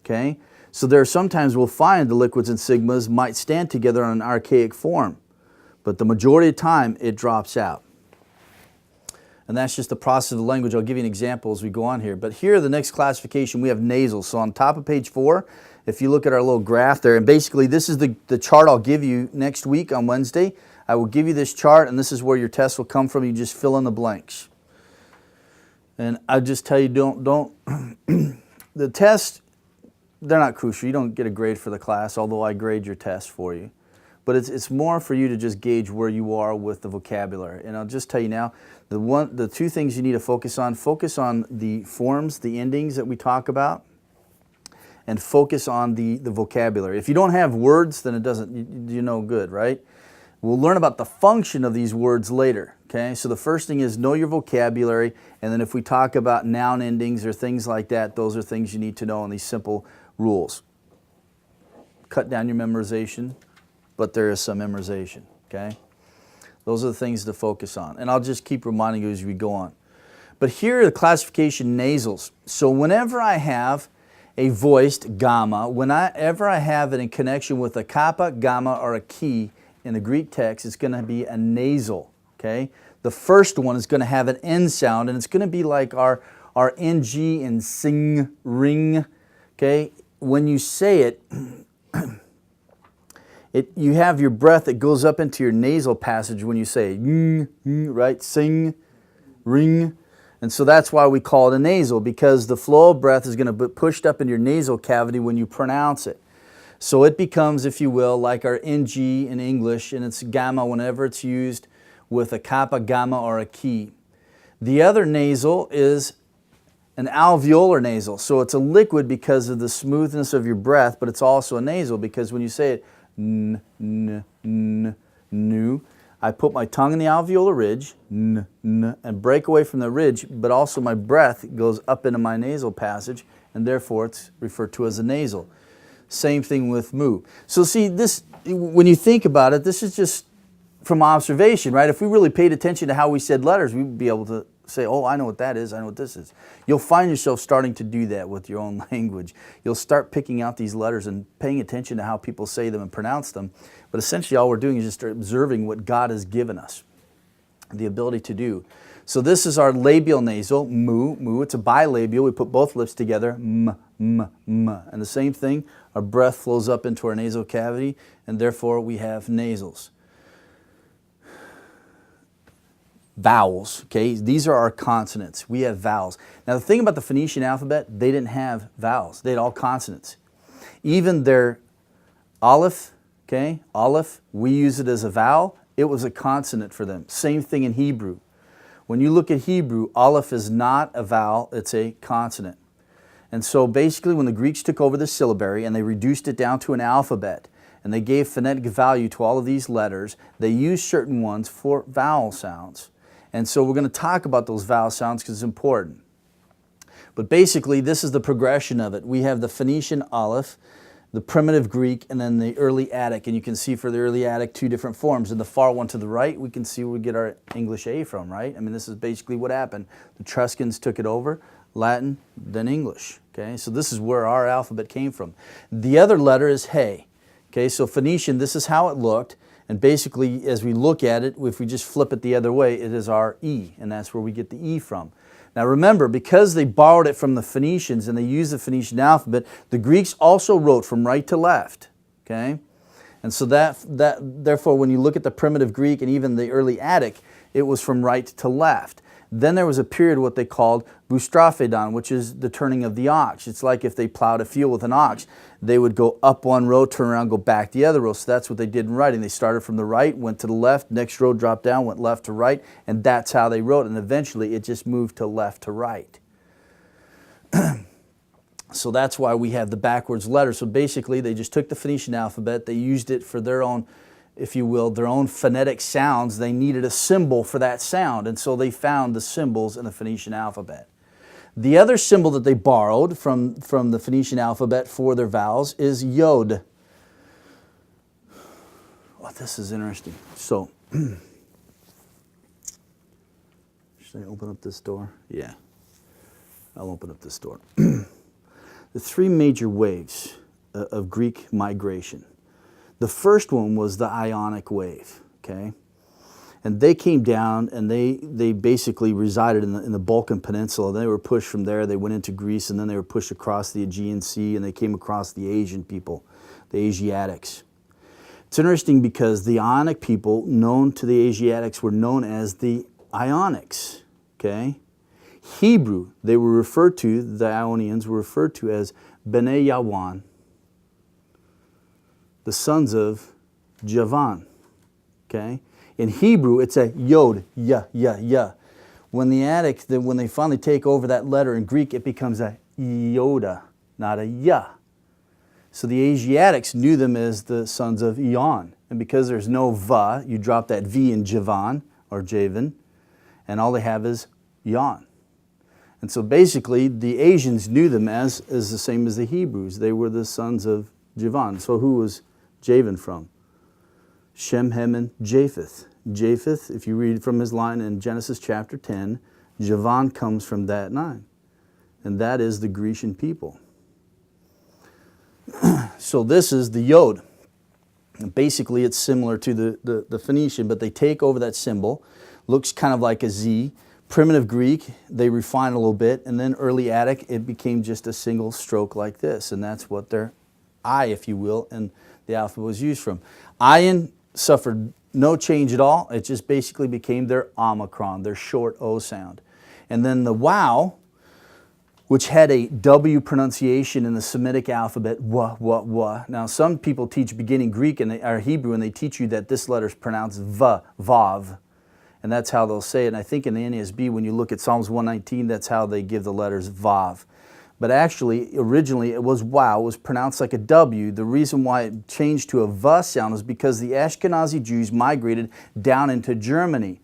Okay? So there are sometimes we'll find the liquids and sigmas might stand together on an archaic form, but the majority of the time it drops out. And that's just the process of the language. I'll give you an example as we go on here. But here, the next classification, we have nasals. So on top of page 4, if you look at our little graph there, and basically this is the chart I'll give you next week on Wednesday. I will give you this chart, and this is where your test will come from. You just fill in the blanks. And I just tell you, don't the test, they're not crucial. You don't get a grade for the class, although I grade your test for you. But it's more for you to just gauge where you are with the vocabulary. And I'll just tell you now, the 2 things you need to focus on the forms, the endings that we talk about, and focus on the vocabulary. If you don't have words, then it doesn't, you're no good, right? We'll learn about the function of these words later, okay? So the first thing is know your vocabulary, and then if we talk about noun endings or things like that, those are things you need to know in these simple rules. Cut down your memorization, but there is some memorization, okay? Those are the things to focus on. And I'll just keep reminding you as we go on. But here are the classification nasals. So whenever I have a voiced gamma, whenever I have it in connection with a kappa, gamma, or a chi in the Greek text, it's going to be a nasal, okay? The first one is going to have an N sound, and it's going to be like our NG in sing, ring, okay? When you say it, You have your breath that goes up into your nasal passage when you say right? Sing, ring. And so that's why we call it a nasal, because the flow of breath is going to be pushed up in your nasal cavity when you pronounce it. So it becomes, if you will, like our NG in English, and it's gamma whenever it's used with a kappa, gamma, or a key. The other nasal is an alveolar nasal. So it's a liquid because of the smoothness of your breath, but it's also a nasal because when you say it, n, n, n, nu, I put my tongue in the alveolar ridge, n, n, and break away from the ridge, but also my breath goes up into my nasal passage, and therefore it's referred to as a nasal. Same thing with mu. So see, this, when you think about it, this is just from observation, right? If we really paid attention to how we said letters, we'd be able to say, oh, I know what that is, I know what this is. You'll find yourself starting to do that with your own language. You'll start picking out these letters and paying attention to how people say them and pronounce them. But essentially all we're doing is just observing what God has given us the ability to do. So this is our labial nasal, mu, mu. It's a bilabial. We put both lips together, m, m, m. And the same thing, our breath flows up into our nasal cavity, and therefore we have nasals. Vowels, okay? These are our consonants. We have vowels. Now the thing about the Phoenician alphabet, they didn't have vowels. They had all consonants. Even their aleph, okay? Aleph, we use it as a vowel. It was a consonant for them. Same thing in Hebrew. When you look at Hebrew, aleph is not a vowel, it's a consonant. And so basically when the Greeks took over the syllabary and they reduced it down to an alphabet, and they gave phonetic value to all of these letters, they used certain ones for vowel sounds. And so we're going to talk about those vowel sounds because it's important. But basically, this is the progression of it. We have the Phoenician aleph, the primitive Greek, and then the early Attic. And you can see for the early Attic two different forms. In the far one to the right, we can see where we get our English A from, right? I mean, this is basically what happened. The Etruscans took it over, Latin, then English. Okay, so this is where our alphabet came from. The other letter is He. Okay, so Phoenician, this is how it looked. And basically, as we look at it, if we just flip it the other way, it is our E, and that's where we get the E from. Now remember, because they borrowed it from the Phoenicians and they used the Phoenician alphabet, the Greeks also wrote from right to left, okay? And so therefore, when you look at the primitive Greek and even the early Attic, it was from right to left. Then there was a period what they called boustrophaedon, which is the turning of the ox. It's like if they plowed a field with an ox, they would go up one row, turn around, go back the other row. So that's what they did in writing. They started from the right, went to the left, next row dropped down, went left to right, and that's how they wrote. And eventually it just moved to left to right. So that's why we have the backwards letters. So basically they just took the Phoenician alphabet, they used it for their own, if you will, their own phonetic sounds. They needed a symbol for that sound, and so they found the symbols in the Phoenician alphabet. The other symbol that they borrowed from the Phoenician alphabet for their vowels is yod. Oh, this is interesting. So, should I open up this door? Yeah, I'll open up this door. The three major waves of Greek migration. The first one was the Ionic wave, okay? And they came down and they basically resided in the Balkan Peninsula. They were pushed from there, they went into Greece, and then they were pushed across the Aegean Sea, and they came across the Asian people, the Asiatics. It's interesting because the Ionic people known to the Asiatics were known as the Ionics, okay? Hebrew, they were referred to, the Ionians were referred to as Bnei Yawan, the sons of Javan, okay? In Hebrew, it's a yod, ya, ya, ya. When the Attic, when they finally take over that letter in Greek, it becomes a yoda, not a ya. So the Asiatics knew them as the sons of Eon. And because there's no va, you drop that V in Javan, or Javan, and all they have is Yon. And so basically, the Asians knew them as the same as the Hebrews. They were the sons of Javan. So who was Javan from? Shem, Ham, and Japheth. Japheth, if you read from his line in Genesis chapter 10, Javan comes from that line. And that is the Grecian people. So this is the yod. And basically, it's similar to the Phoenician, but they take over that symbol. Looks kind of like a Z. Primitive Greek, they refine a little bit. And then early Attic, it became just a single stroke like this. And that's what their I, if you will, and the alphabet was used from. Ayin suffered no change at all. It just basically became their omicron, their short O sound. And then the wow, which had a W pronunciation in the Semitic alphabet, wa. Now, some people teach beginning Greek or Hebrew, and they teach you that this letter is pronounced vav, and that's how they'll say it. And I think in the NASB, when you look at Psalms 119, that's how they give the letters vav. But actually, originally, it was wow. It was pronounced like a W. The reason why it changed to a V sound is because the Ashkenazi Jews migrated down into Germany.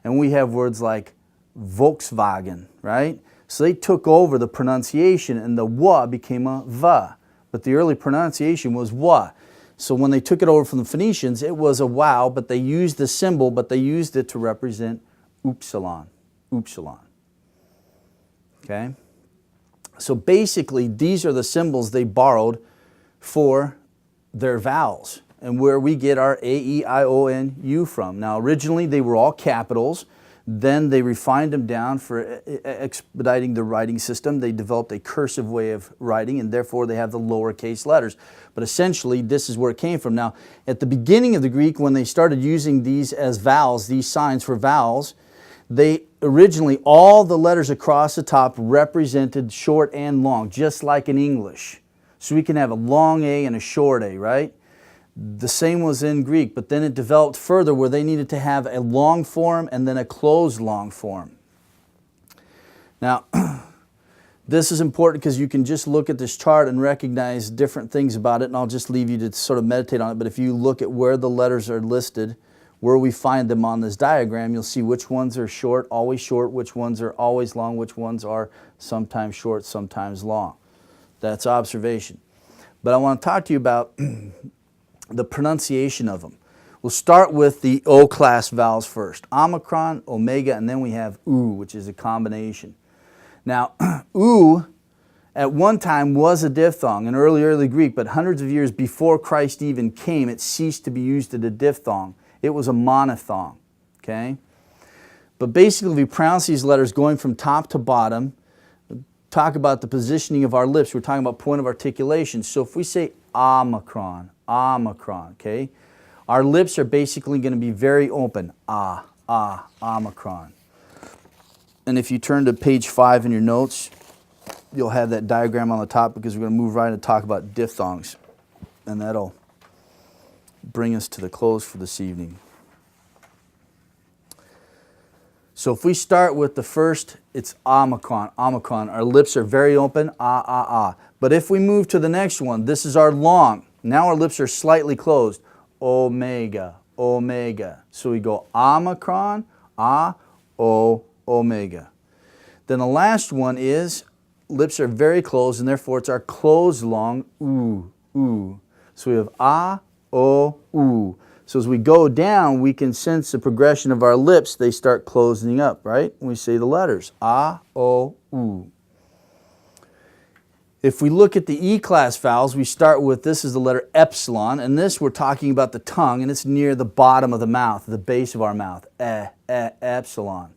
And we have words like Volkswagen, right? So they took over the pronunciation, and the wa became a va. But the early pronunciation was wa. So when they took it over from the Phoenicians, it was a wow, but they used the symbol, but they used it to represent upsilon. Okay? So basically, these are the symbols they borrowed for their vowels, and where we get our A, E, I, O, N, U from. Now, originally, they were all capitals. Then they refined them down for expediting the writing system. They developed a cursive way of writing, and therefore they have the lowercase letters. But essentially, this is where it came from. Now, at the beginning of the Greek, when they started using these as vowels, these signs for vowels, they originally, all the letters across the top represented short and long, just like in English. So we can have a long A and a short A, right? The same was in Greek, but then it developed further where they needed to have a long form and then a closed long form. Now, this is important because you can just look at this chart and recognize different things about it, and I'll just leave you to sort of meditate on it. But if you look at where the letters are listed, where we find them on this diagram, you'll see which ones are short, which ones are always long, which ones are sometimes short, sometimes long. That's observation. But I want to talk to you about the pronunciation of them. We'll start with the O-class vowels first. Omicron, omega, and then we have U, which is a combination. Now, U at one time was a diphthong in early Greek, but hundreds of years before Christ even came, it ceased to be used as a diphthong. It was a monophthong, okay? But basically, we pronounce these letters going from top to bottom. Talk about the positioning of our lips. We're talking about point of articulation. So if we say omicron, okay? Our lips are basically going to be very open. Omicron. And if you turn to page 5 in your notes, you'll have that diagram on the top because we're going to move right and talk about diphthongs. And that'll bring us to the close for this evening. So if we start with the first, it's omicron. Our lips are very open, But if we move to the next one, this is our long. Now our lips are slightly closed. Omega. So we go omicron, omega. Then the last one is lips are very closed, and therefore it's our closed long, oo. So we have o. So as we go down, we can sense the progression of our lips. They start closing up, right? When we say the letters, o, u. If we look at the E-class vowels, we start with, this is the letter epsilon, and this we're talking about the tongue, and it's near the bottom of the mouth, the base of our mouth, epsilon.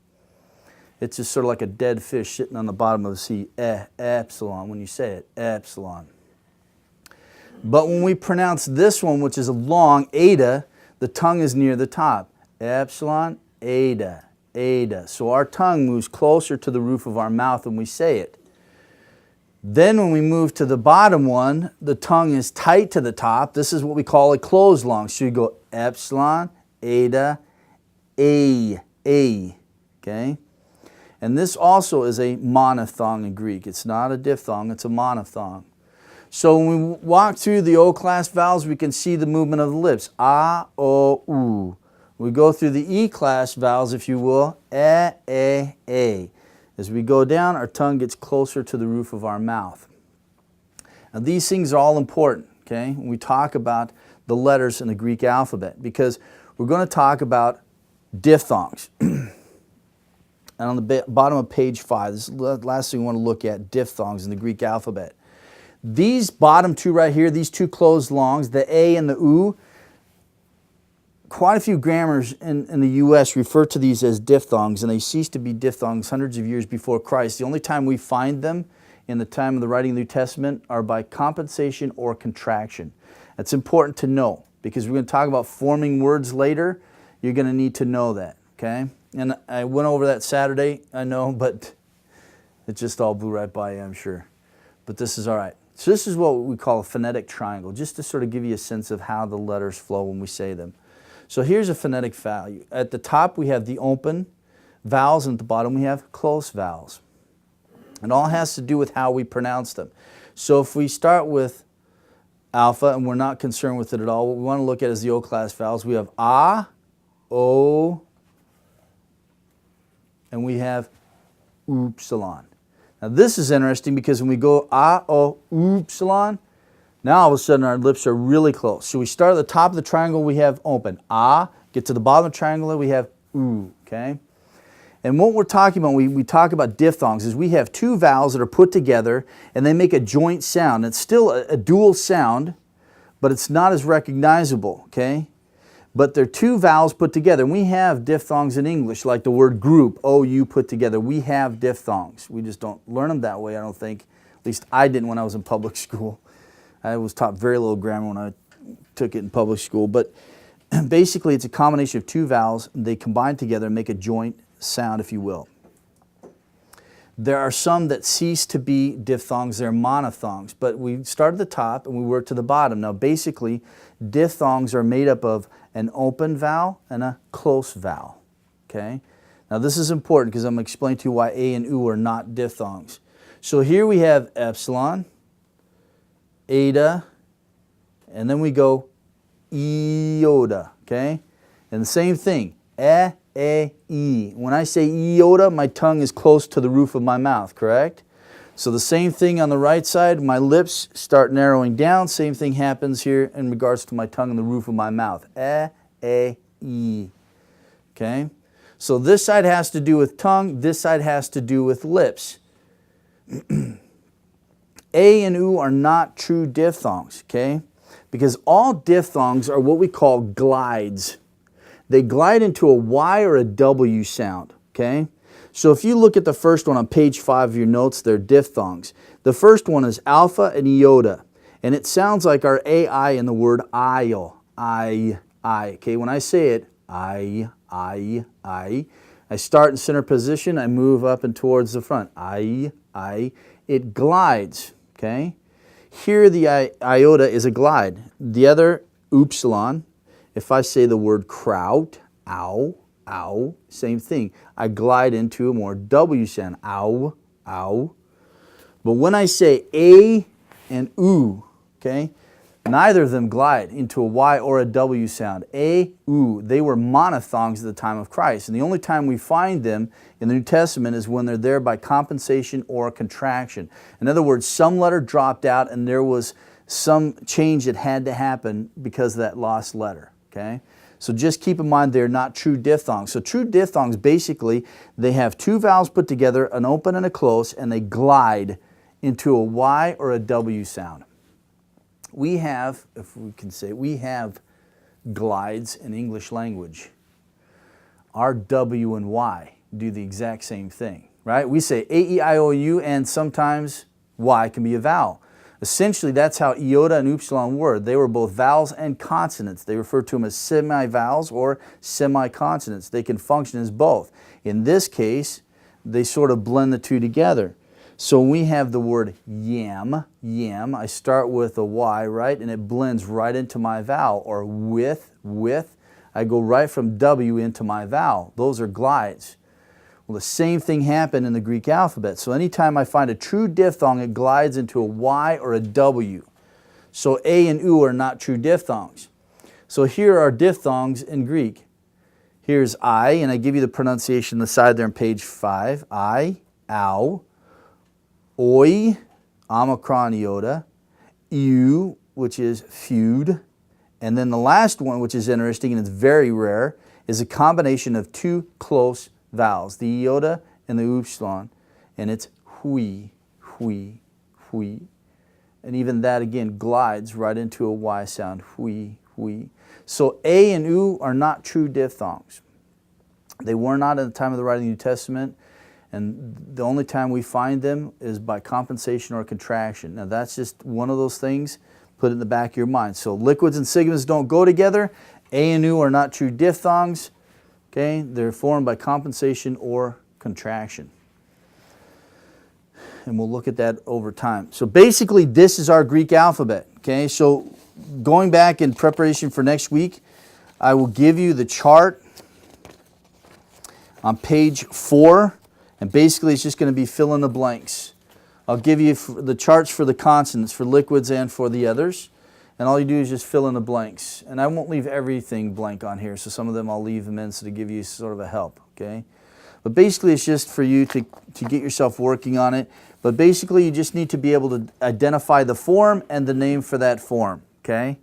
It's just sort of like a dead fish sitting on the bottom of the sea, epsilon, when you say it, epsilon. But when we pronounce this one, which is a long, eta, the tongue is near the top, epsilon, eta. So our tongue moves closer to the roof of our mouth when we say it. Then when we move to the bottom one, the tongue is tight to the top. This is what we call a closed long. So you go epsilon, eta, a. Okay? And this also is a monophthong in Greek. It's not a diphthong, it's a monophthong. So when we walk through the O-class vowels, we can see the movement of the lips. A, O, U. We go through the E-class vowels, if you will, A. As we go down, our tongue gets closer to the roof of our mouth. Now these things are all important, okay, when we talk about the letters in the Greek alphabet, because we're going to talk about diphthongs. And on the bottom of page 5, this is the last thing we want to look at, diphthongs in the Greek alphabet. These bottom two right here, these two closed longs, the A and the U, quite a few grammars in the U.S. refer to these as diphthongs, and they ceased to be diphthongs hundreds of years before Christ. The only time we find them in the time of the writing of the New Testament are by compensation or contraction. That's important to know because we're going to talk about forming words later. You're going to need to know that, okay? And I went over that Saturday, I know, but it just all blew right by you, I'm sure. But this is all right. So this is what we call a phonetic triangle, just to sort of give you a sense of how the letters flow when we say them. So here's a phonetic value. At the top we have the open vowels, and at the bottom we have closed vowels. It all has to do with how we pronounce them. So if we start with alpha, and we're not concerned with it at all, what we want to look at is the O-class vowels. We have A, O, and we have upsilon. Now this is interesting because when we go A, O, upsilon, now all of a sudden our lips are really close. So we start at the top of the triangle, we have open. A, get to the bottom of the triangle, we have U, okay? And what we're talking about, we talk about diphthongs, is we have two vowels that are put together and they make a joint sound. It's still a dual sound, but it's not as recognizable, okay? But they're two vowels put together. And we have diphthongs in English, like the word group, O-U put together. We have diphthongs. We just don't learn them that way, I don't think. At least I didn't when I was in public school. I was taught very little grammar when I took it in public school. But basically, it's a combination of two vowels. They combine together and make a joint sound, if you will. There are some that cease to be diphthongs, they're monophthongs, but we start at the top and we work to the bottom. Now basically, diphthongs are made up of an open vowel and a close vowel, okay? Now this is important because I'm going to explain to you why A and U are not diphthongs. So here we have epsilon, eta, and then we go iota, okay? And the same thing, E. When I say iota, my tongue is close to the roof of my mouth, correct? So the same thing on the right side, my lips start narrowing down. Same thing happens here in regards to my tongue and the roof of my mouth. E. Okay? So this side has to do with tongue, this side has to do with lips. A and U are not true diphthongs, okay? Because all diphthongs are what we call glides. They glide into a Y or a W sound, okay? So if you look at the first one on page 5 of your notes, they're diphthongs. The first one is alpha and iota, and it sounds like our AI in the word aisle, I. Okay, when I say it, I start in center position, I move up and towards the front, I. It glides, okay? Here the iota is a glide. The other, upsilon, if I say the word kraut, ow, same thing. I glide into a more W sound, ow. But when I say A and U, okay, neither of them glide into a Y or a W sound. A, U, they were monophthongs at the time of Christ. And the only time we find them in the New Testament is when they're there by compensation or contraction. In other words, some letter dropped out and there was some change that had to happen because of that lost letter. Okay? So just keep in mind they're not true diphthongs. So true diphthongs, basically, they have two vowels put together, an open and a close, and they glide into a Y or a W sound. We have, if we can say, we have glides in English language. Our W and Y do the exact same thing, right? We say A-E-I-O-U, and sometimes Y can be a vowel. Essentially, that's how iota and upsilon were. They were both vowels and consonants. They refer to them as semi-vowels or semi-consonants. They can function as both. In this case, they sort of blend the two together. So when we have the word yam, I start with a Y, right? And it blends right into my vowel. Or with, I go right from W into my vowel. Those are glides. Well, the same thing happened in the Greek alphabet. So anytime I find a true diphthong, it glides into a Y or a W. So A and U are not true diphthongs. So here are diphthongs in Greek. Here's I, and I give you the pronunciation on the side there on page 5. I, ow, oi, omicron iota, eu, which is feud, and then the last one, which is interesting and it's very rare, is a combination of two close vowels, the iota and the upsilon, and it's hui. And even that again glides right into a Y sound, hui. So A and U are not true diphthongs. They were not at the time of the writing of the New Testament, And the only time we find them is by compensation or contraction. Now that's just one of those things. Put it in the back of your mind. So liquids and sigmas don't go together. A and U are not true diphthongs. Okay, they're formed by compensation or contraction. And we'll look at that over time. So basically this is our Greek alphabet. Okay, so going back in preparation for next week, I will give you the chart on page 4, and basically it's just going to be fill in the blanks. I'll give you the charts for the consonants, for liquids and for the others, and all you do is just fill in the blanks. And I won't leave everything blank on here, so some of them I'll leave them in so to give you sort of a help, okay? But basically it's just for you to get yourself working on it. But basically you just need to be able to identify the form and the name for that form, okay?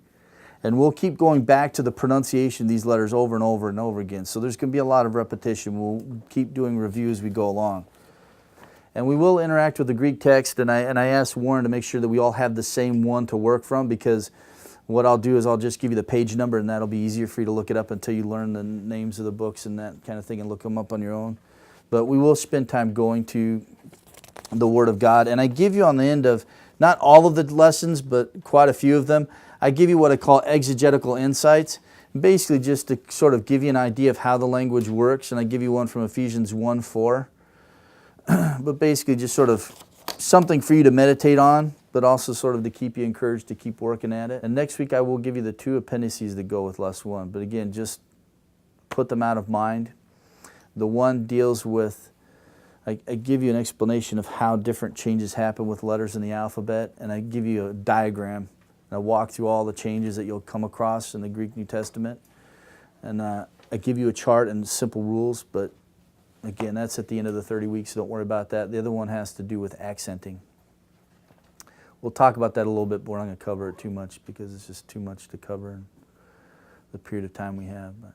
And we'll keep going back to the pronunciation of these letters over and over and over again. So there's going to be a lot of repetition. We'll keep doing reviews as we go along. And we will interact with the Greek text, and I asked Warren to make sure that we all have the same one to work from, because what I'll do is I'll just give you the page number, and that'll be easier for you to look it up until you learn the names of the books and that kind of thing and look them up on your own. But we will spend time going to the Word of God. And I give you on the end of, not all of the lessons, but quite a few of them, I give you what I call exegetical insights, basically just to sort of give you an idea of how the language works. And I give you one from Ephesians 1:4, but basically just sort of something for you to meditate on, but also sort of to keep you encouraged to keep working at it. And next week I will give you the 2 appendices that go with lesson 1. But again, just put them out of mind. The one deals with, I give you an explanation of how different changes happen with letters in the alphabet, and I give you a diagram. And I walk through all the changes that you'll come across in the Greek New Testament. And I give you a chart and simple rules, but again, that's at the end of the 30 weeks, so don't worry about that. The other one has to do with accenting. We'll talk about that a little bit, but we're not going to cover it too much because it's just too much to cover in the period of time we have. But